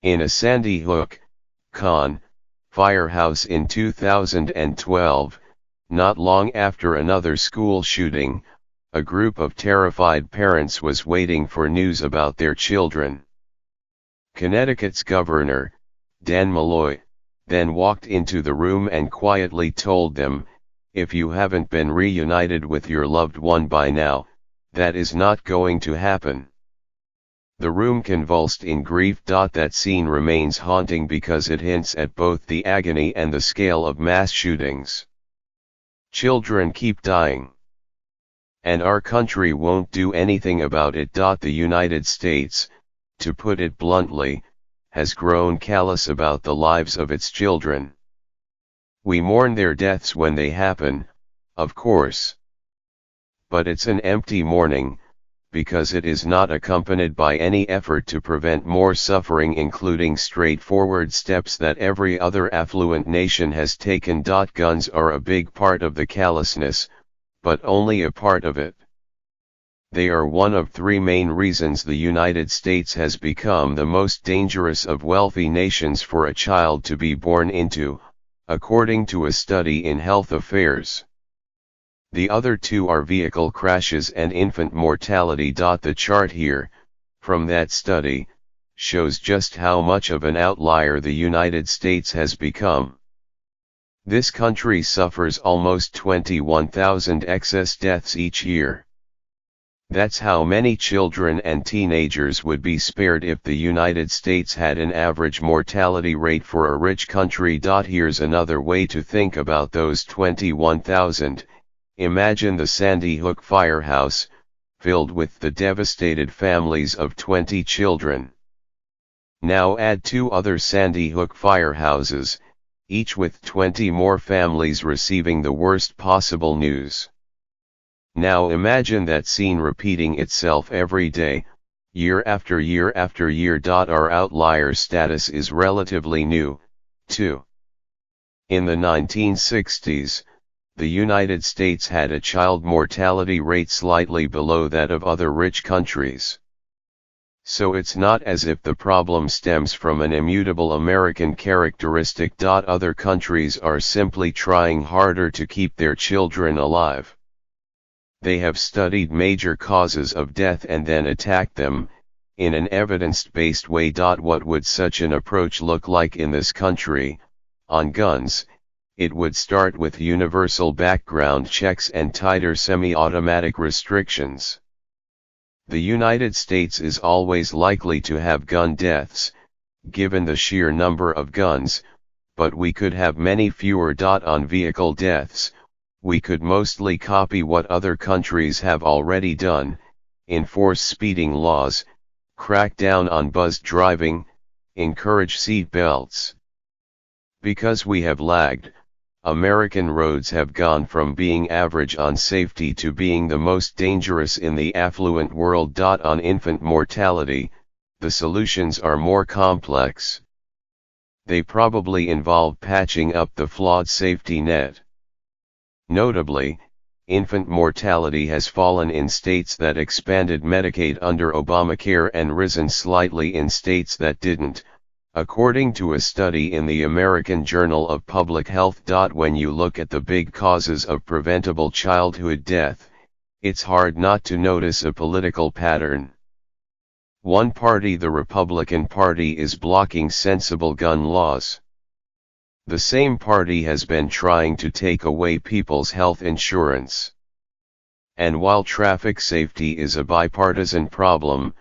In a Sandy Hook, Con. firehouse in 2012, not long after another school shooting, a group of terrified parents was waiting for news about their children. Connecticut's Governor, Dan Malloy, then walked into the room and quietly told them, "If you haven't been reunited with your loved one by now, that is not going to happen." The room convulsed in grief. That scene remains haunting because it hints at both the agony and the scale of mass shootings. Children keep dying. And our country won't do anything about it. The United States, to put it bluntly, has grown callous about the lives of its children. We mourn their deaths when they happen, of course. But it's an empty mourning, because it is not accompanied by any effort to prevent more suffering, including straightforward steps that every other affluent nation has taken. Guns are a big part of the callousness, but only a part of it. They are one of three main reasons the United States has become the most dangerous of wealthy nations for a child to be born into, according to a study in Health Affairs. The other two are vehicle crashes and infant mortality. The chart here, from that study, shows just how much of an outlier the United States has become. This country suffers almost 21,000 excess deaths each year. That's how many children and teenagers would be spared if the United States had an average mortality rate for a rich country. Here's another way to think about those 21,000. Imagine the Sandy Hook firehouse, filled with the devastated families of 20 children. Now add two other Sandy Hook firehouses, each with 20 more families receiving the worst possible news. Now imagine that scene repeating itself every day, year after year after year. Our outlier status is relatively new, too. In the 1960s, the United States had a child mortality rate slightly below that of other rich countries. So it's not as if the problem stems from an immutable American characteristic. Other countries are simply trying harder to keep their children alive. They have studied major causes of death and then attacked them, in an evidence-based way. What would such an approach look like in this country? On guns, it would start with universal background checks and tighter semi-automatic restrictions. The United States is always likely to have gun deaths, given the sheer number of guns, but we could have many fewer. On vehicle deaths, we could mostly copy what other countries have already done, enforce speeding laws, crack down on buzzed driving, encourage seat belts. Because we have lagged, American roads have gone from being average on safety to being the most dangerous in the affluent world. On infant mortality, the solutions are more complex. They probably involve patching up the flawed safety net. Notably, infant mortality has fallen in states that expanded Medicaid under Obamacare and risen slightly in states that didn't, according to a study in the American Journal of Public Health. When you look at the big causes of preventable childhood death, it's hard not to notice a political pattern. One party, the Republican Party, is blocking sensible gun laws. The same party has been trying to take away people's health insurance. And while traffic safety is a bipartisan problem,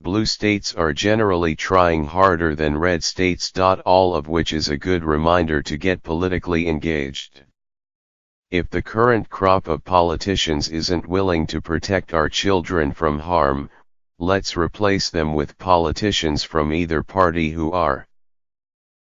blue states are generally trying harder than red states. All of which is a good reminder to get politically engaged. If the current crop of politicians isn't willing to protect our children from harm, let's replace them with politicians from either party who are.